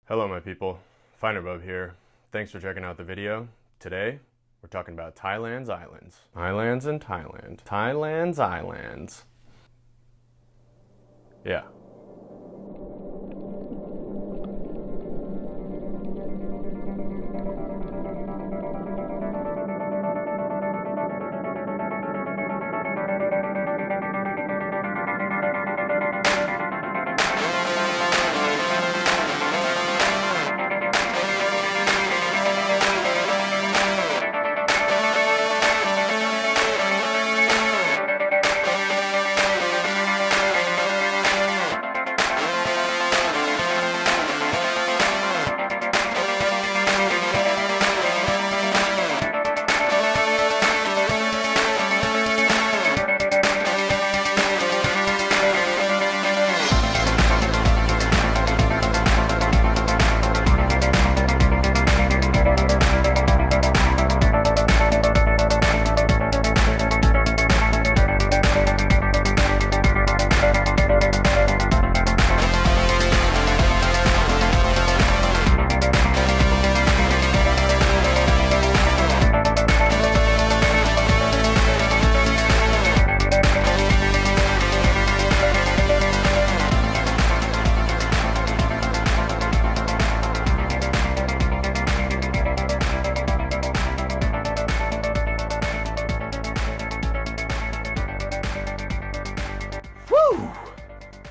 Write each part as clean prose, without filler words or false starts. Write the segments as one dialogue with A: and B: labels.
A: Hello my people, FinerBub here. Thanks for checking out the video. Today, we're talking about Thailand's islands. Islands in Thailand. Thailand's islands. Yeah.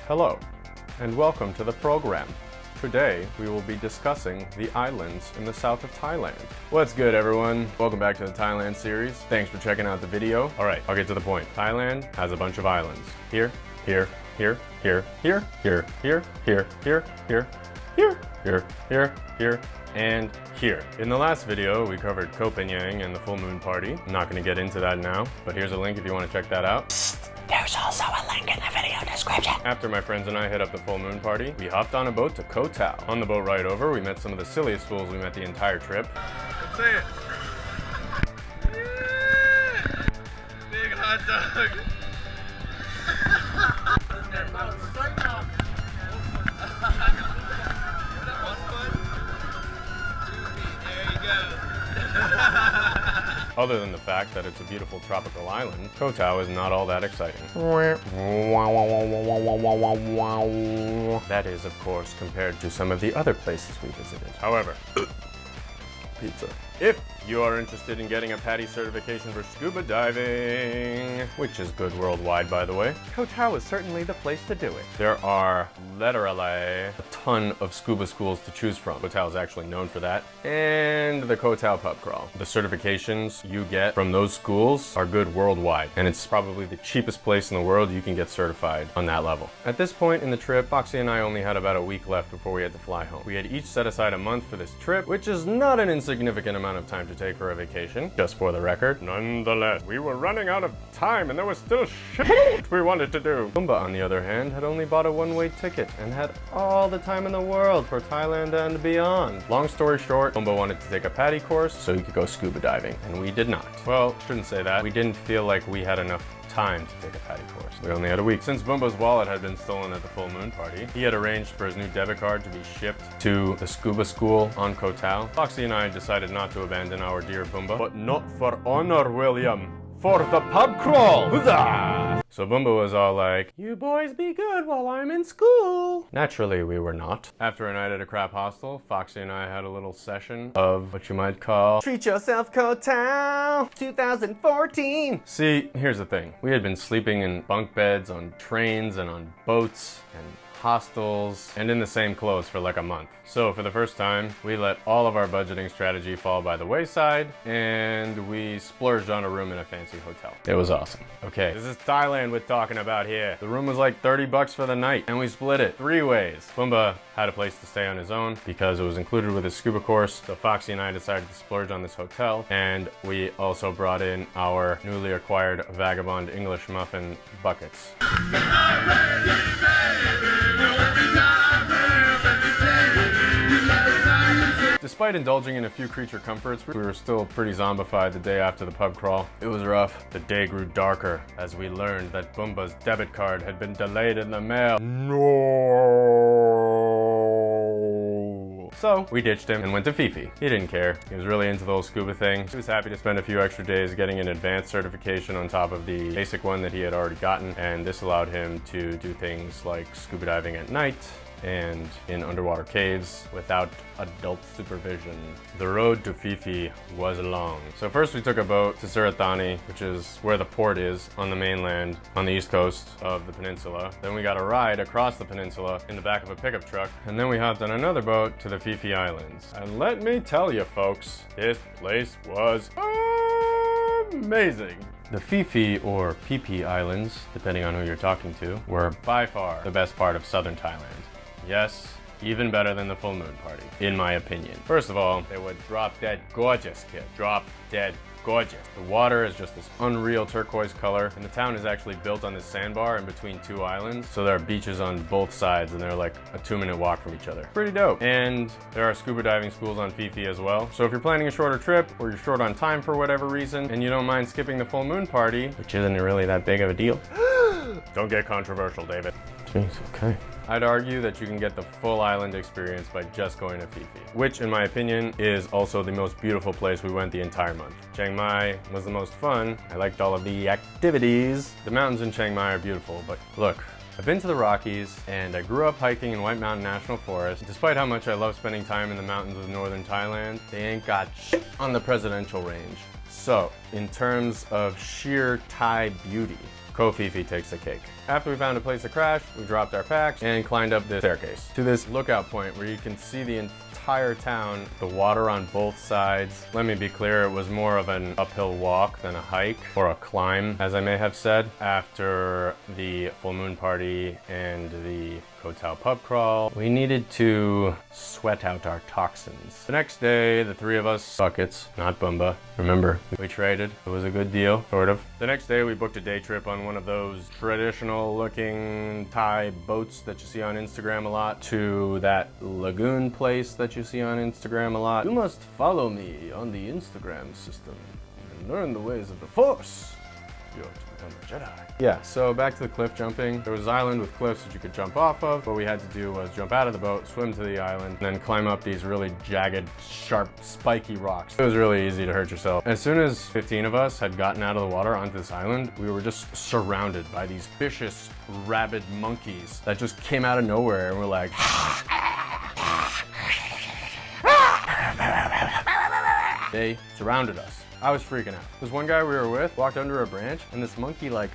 A: Hello, and welcome to the program. Today, we will be discussing the islands in the south of Thailand. What's good, everyone? Welcome back to the Thailand series. Thanks for checking out the video. All right, I'll get to the point. Thailand has a bunch of islands. Here, here, here, here, here, here, here, here, here, here, here, here, here, here, and here. In the last video, we covered Koh Tao and the full moon party. I'm not going to get into that now, but here's a link if you want to check that out.
B: There's also a link in the video description.
A: After my friends and I hit up the full moon party, we hopped on a boat to Koh Tao. On the boat ride over, we met some of the silliest fools we met the entire trip.
C: Let's say it. Yeah! Big hot dog. There you go.
A: Other than the fact that it's a beautiful tropical island, Koh Tao is not all that exciting. That is, of course, compared to some of the other places we visited. However, pizza. If you are interested in getting a PADI certification for scuba diving, which is good worldwide, by the way, Koh Tao is certainly the place to do it. There are literally a ton of scuba schools to choose from. Koh Tao is actually known for that. And the Koh Tao pub crawl. The certifications you get from those schools are good worldwide, and it's probably the cheapest place in the world you can get certified on that level. At this point in the trip, Foxy and I only had about a week left before we had to fly home. We had each set aside a month for this trip, which is not an insignificant amount of time to take for a vacation, just for the record. Nonetheless, we were running out of time and there was still shit we wanted to do. Pumbaa, on the other hand, had only bought a one-way ticket and had all the time in the world for Thailand and beyond. Long story short, Pumbaa wanted to take a PADI course so he could go scuba diving, and we did not. Well, shouldn't say that. We didn't feel like we had enough time to take a PADI course. We only had a week. Since Pumbaa's wallet had been stolen at the full moon party, he had arranged for his new debit card to be shipped to the scuba school on Koh Tao. Foxy and I decided not to abandon our dear Pumbaa, but not for honor, William. For the pub crawl! Huzzah! So Pumbaa was all like, "You boys be good while I'm in school." Naturally, we were not. After a night at a crap hostel, Foxy and I had a little session of what you might call Treat Yourself Koh Tao 2014. See, here's the thing. We had been sleeping in bunk beds, on trains, and on boats, and hostels, and in the same clothes for like a month. So for the first time, we let all of our budgeting strategy fall by the wayside, and we splurged on a room in a fancy hotel. It was awesome. Okay, this is Thailand we're talking about here. The room was like 30 bucks for the night, and we split it 3 ways. Pumbaa had a place to stay on his own because it was included with his scuba course, so Foxy and I decided to splurge on this hotel, and we also brought in our newly acquired Vagabond English muffin buckets. Despite indulging in a few creature comforts, we were still pretty zombified the day after the pub crawl. It was rough. The day grew darker as we learned that Pumbaa's debit card had been delayed in the mail. No. So we ditched him and went to Phi Phi. He didn't care. He was really into the whole scuba thing. He was happy to spend a few extra days getting an advanced certification on top of the basic one that he had already gotten, and this allowed him to do things like scuba diving at night and in underwater caves without adult supervision. The road to Phi Phi was long. So first we took a boat to Suratani, which is where the port is on the mainland on the east coast of the peninsula. Then we got a ride across the peninsula in the back of a pickup truck, and then we hopped on another boat to the Phi Phi Islands. And let me tell you folks, this place was amazing. The Phi Phi or Phi Phi Islands, depending on who you're talking to, were by far the best part of southern Thailand. Yes, even better than the full moon party, in my opinion. First of all, they were drop dead gorgeous, kid. Drop dead gorgeous. The water is just this unreal turquoise color, and the town is actually built on this sandbar in between two islands. So there are beaches on both sides, and they're like a 2-minute walk from each other. Pretty dope. And there are scuba diving schools on Phi Phi as well. So if you're planning a shorter trip, or you're short on time for whatever reason, and you don't mind skipping the full moon party, which isn't really that big of a deal. Don't get controversial, David. Jeez, okay. I'd argue that you can get the full island experience by just going to Phi Phi, which in my opinion is also the most beautiful place we went the entire month. Chiang Mai was the most fun. I liked all of the activities. The mountains in Chiang Mai are beautiful, but look, I've been to the Rockies, and I grew up hiking in White Mountain National Forest. Despite how much I love spending time in the mountains of northern Thailand, they ain't got shit on the presidential range. So, in terms of sheer Thai beauty, Koh Phi Phi takes the cake. After we found a place to crash, we dropped our packs and climbed up the staircase to this lookout point where you can see the entire town, the water on both sides. Let me be clear, it was more of an uphill walk than a hike, or a climb, as I may have said. After the full moon party and the Koh Tao pub crawl, we needed to sweat out our toxins. The next day, the three of us, buckets, not Bumba, remember, we traded. It was a good deal, sort of. The next day, we booked a day trip on one of those traditional looking Thai boats that you see on Instagram a lot to that lagoon place that you see on Instagram a lot. You must follow me on the Instagram system and learn the ways of the Force. You're to become a Jedi. Yeah, so back to the cliff jumping. There was an island with cliffs that you could jump off of. What we had to do was jump out of the boat, swim to the island, and then climb up these really jagged, sharp, spiky rocks. It was really easy to hurt yourself. As soon as 15 of us had gotten out of the water onto this island, we were just surrounded by these vicious, rabid monkeys that just came out of nowhere and were like, they surrounded us. I was freaking out. This one guy we were with walked under a branch, and this monkey like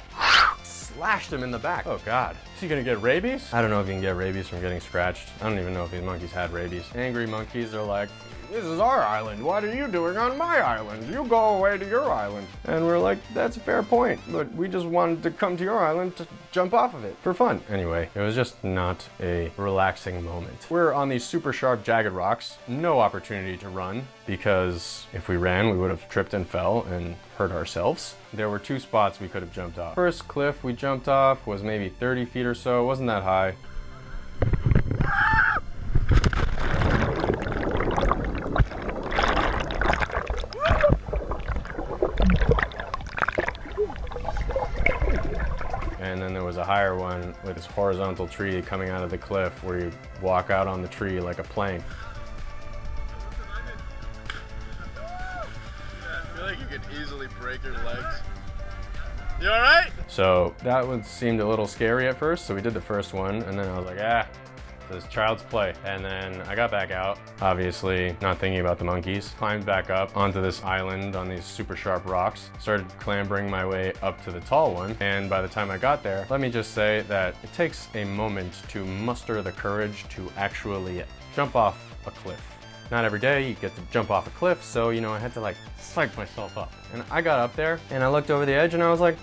A: slashed him in the back. Oh God. Is he gonna get rabies? I don't know if you can get rabies from getting scratched. I don't even know if these monkeys had rabies. Angry monkeys are like, this is our island. What are you doing on my island? You go away to your island. And we're like, that's a fair point, but we just wanted to come to your island to jump off of it for fun. Anyway, it was just not a relaxing moment. We're on these super sharp, jagged rocks. No opportunity to run, because if we ran, we would have tripped and fell and hurt ourselves. There were two spots we could have jumped off. First cliff we jumped off was maybe 30 feet or so. It wasn't that high. And then there was a higher one with this horizontal tree coming out of the cliff where you walk out on the tree like a plane.
C: I feel like you could easily break your legs. You alright?
A: So that one seemed a little scary at first, so we did the first one, and then I was like, this child's play. And then I got back out, obviously not thinking about the monkeys, climbed back up onto this island on these super sharp rocks, started clambering my way up to the tall one, and by the time I got there, let me just say that it takes a moment to muster the courage to actually jump off a cliff. Not every day you get to jump off a cliff, so you know, I had to like psych myself up. And I got up there and I looked over the edge and I was like,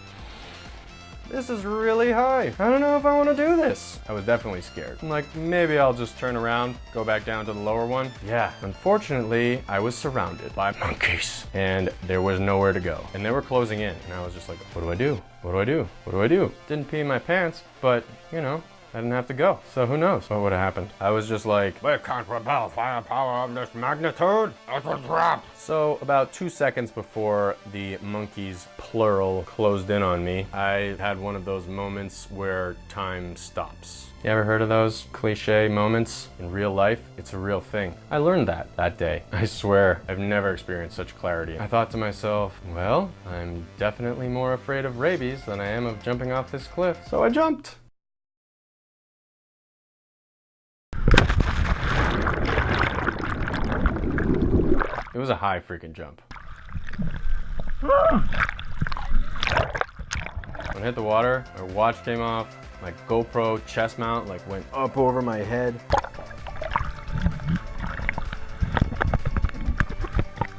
A: this is really high. I don't know if I want to do this. I was definitely scared. I'm like, maybe I'll just turn around, go back down to the lower one. Yeah, unfortunately, I was surrounded by monkeys and there was nowhere to go. And they were closing in and I was just like, what do I do? What do I do? What do I do? Didn't pee in my pants, but you know, I didn't have to go. So who knows what would have happened. I was just like, we can't repel firepower of this magnitude. It's a trap. So about 2 seconds before the monkeys, plural, closed in on me, I had one of those moments where time stops. You ever heard of those cliche moments? In real life, it's a real thing. I learned that day. I swear, I've never experienced such clarity. I thought to myself, well, I'm definitely more afraid of rabies than I am of jumping off this cliff. So I jumped. It was a high freaking jump. When I hit the water, our watch came off, my GoPro chest mount like went up over my head.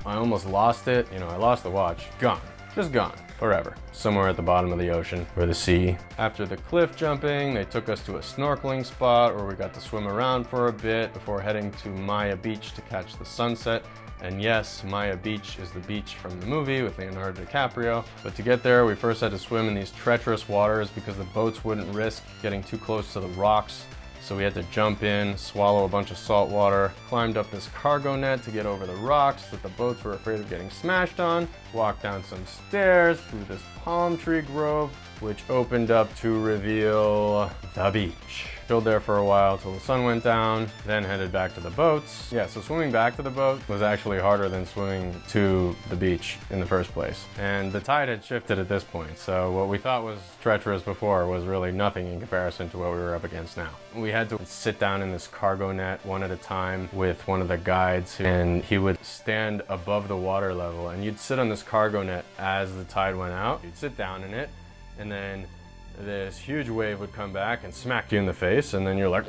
A: I almost lost it. You know, I lost the watch. Gone. Just gone. Forever. Somewhere at the bottom of the ocean or the sea. After the cliff jumping, they took us to a snorkeling spot where we got to swim around for a bit before heading to Maya Beach to catch the sunset. And yes, Maya Beach is the beach from the movie with Leonardo DiCaprio. But to get there, we first had to swim in these treacherous waters because the boats wouldn't risk getting too close to the rocks. So we had to jump in, swallow a bunch of salt water, climbed up this cargo net to get over the rocks that the boats were afraid of getting smashed on, walked down some stairs through this palm tree grove, which opened up to reveal the beach. Chilled there for a while till the sun went down, then headed back to the boats. Yeah, so swimming back to the boat was actually harder than swimming to the beach in the first place. And the tide had shifted at this point, so what we thought was treacherous before was really nothing in comparison to what we were up against now. We had to sit down in this cargo net one at a time with one of the guides, and he would stand above the water level, and you'd sit on this cargo net as the tide went out. You'd sit down in it, and then this huge wave would come back and smack you in the face, and then you're like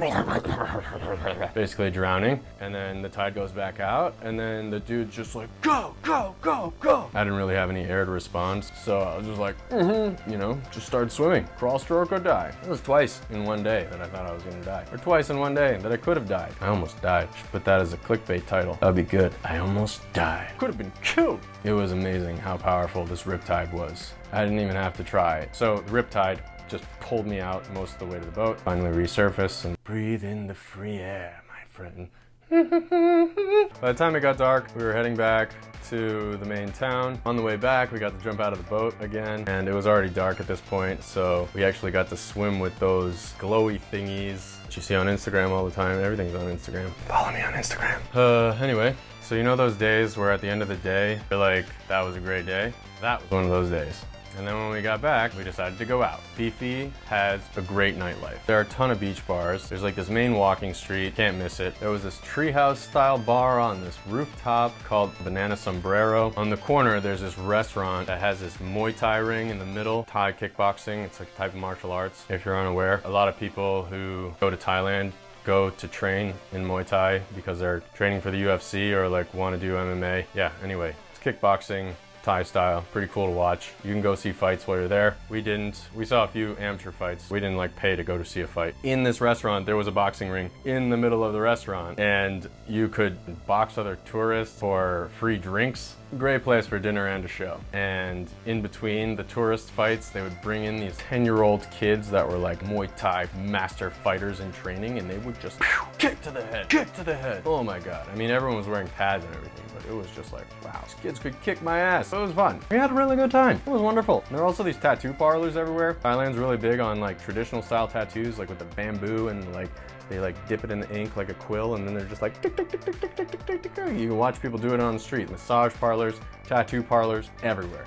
A: basically drowning, and then the tide goes back out, and then the dude's just like, go, go, go, go. I didn't really have any air to respond, so I was just like, you know, just started swimming. Crawl, stroke, or die. It was twice in one day that I thought I was gonna die, or twice in one day that I could have died. I almost died. Should put that as a clickbait title. That'd be good. I almost died. Could have been killed. It was amazing how powerful this riptide was. I didn't even have to try. So the riptide just pulled me out most of the way to the boat. Finally resurfaced and breathe in the free air, my friend. By the time it got dark, we were heading back to the main town. On the way back, we got to jump out of the boat again, and it was already dark at this point, so we actually got to swim with those glowy thingies that you see on Instagram all the time. Everything's on Instagram. Follow me on Instagram. Anyway, so you know those days where at the end of the day, you're like, that was a great day? That was one of those days. And then when we got back, we decided to go out. Phi Phi has a great nightlife. There are a ton of beach bars. There's like this main walking street, can't miss it. There was this treehouse style bar on this rooftop called Banana Sombrero. On the corner, there's this restaurant that has this Muay Thai ring in the middle. Thai kickboxing, it's like a type of martial arts, if you're unaware. A lot of people who go to Thailand go to train in Muay Thai because they're training for the UFC or like want to do MMA. Yeah, anyway, it's kickboxing. Thai style, pretty cool to watch. You can go see fights while you're there. We didn't. We saw a few amateur fights. We didn't like pay to go to see a fight. In this restaurant, there was a boxing ring in the middle of the restaurant, and you could box other tourists for free drinks. Great place for dinner and a show. And in between the tourist fights, they would bring in these 10-year-old kids that were like Muay Thai master fighters in training, and they would just kick to the head, kick to the head. Oh my God. I mean, everyone was wearing pads and everything, but it was just like, wow, these kids could kick my ass. It was fun. We had a really good time. It was wonderful. And there are also these tattoo parlors everywhere. Thailand's really big on like traditional style tattoos, like with the bamboo and like they like dip it in the ink like a quill, and then they're just like tick, tick, tick, tick, tick, tick, tick, tick, tick. You can watch people do it on the street. Massage parlors, tattoo parlors, everywhere.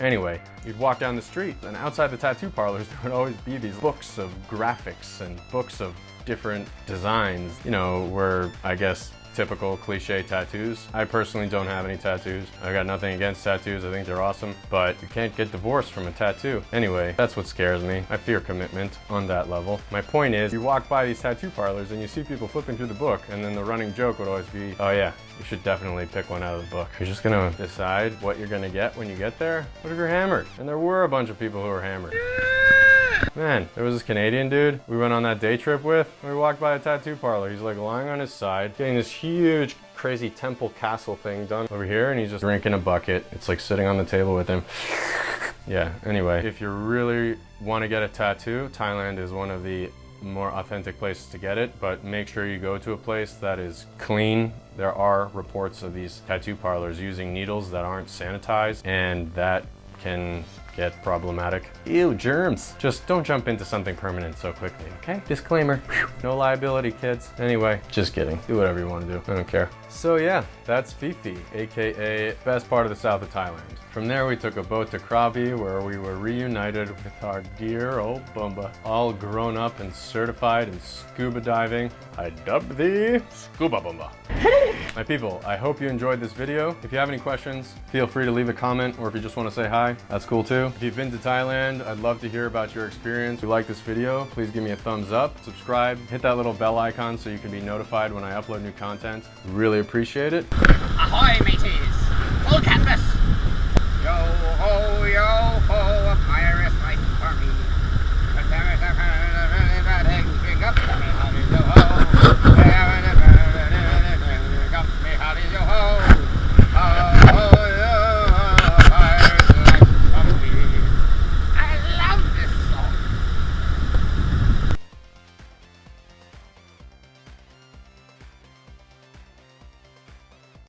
A: Anyway, you'd walk down the street, and outside the tattoo parlors, there would always be these books of graphics and books of different designs, you know, were, I guess, typical cliche tattoos. I personally don't have any tattoos. I got nothing against tattoos. I think they're awesome, but you can't get divorced from a tattoo. Anyway, that's what scares me. I fear commitment on that level. My point is, you walk by these tattoo parlors and you see people flipping through the book, and then the running joke would always be, oh yeah, you should definitely pick one out of the book. You're just gonna decide what you're gonna get when you get there? What if you're hammered? And there were a bunch of people who were hammered. Man, there was this Canadian dude we went on that day trip with. We walked by a tattoo parlor. He's like lying on his side, getting this huge, crazy temple castle thing done over here, and he's just drinking a bucket. It's like sitting on the table with him. Yeah, anyway, if you really want to get a tattoo, Thailand is one of the more authentic places to get it, but make sure you go to a place that is clean. There are reports of these tattoo parlors using needles that aren't sanitized, and that can get problematic. Ew, germs. Just don't jump into something permanent so quickly, okay? Disclaimer. Whew. No liability, kids. Anyway, just kidding. Do whatever you want to do. I don't care. So yeah, that's Phi Phi, aka best part of the south of Thailand. From there, we took a boat to Krabi, where we were reunited with our dear old Bumba, all grown up and certified in scuba diving. I dubbed thee Scuba Bumba. My people, I hope you enjoyed this video. If you have any questions, feel free to leave a comment, or if you just want to say hi, that's cool too. If you've been to Thailand, I'd love to hear about your experience. If you like this video, please give me a thumbs up, subscribe, hit that little bell icon so you can be notified when I upload new content. Really appreciate it.
B: Ahoy, mateys! Full canvas! Yo ho, a pirate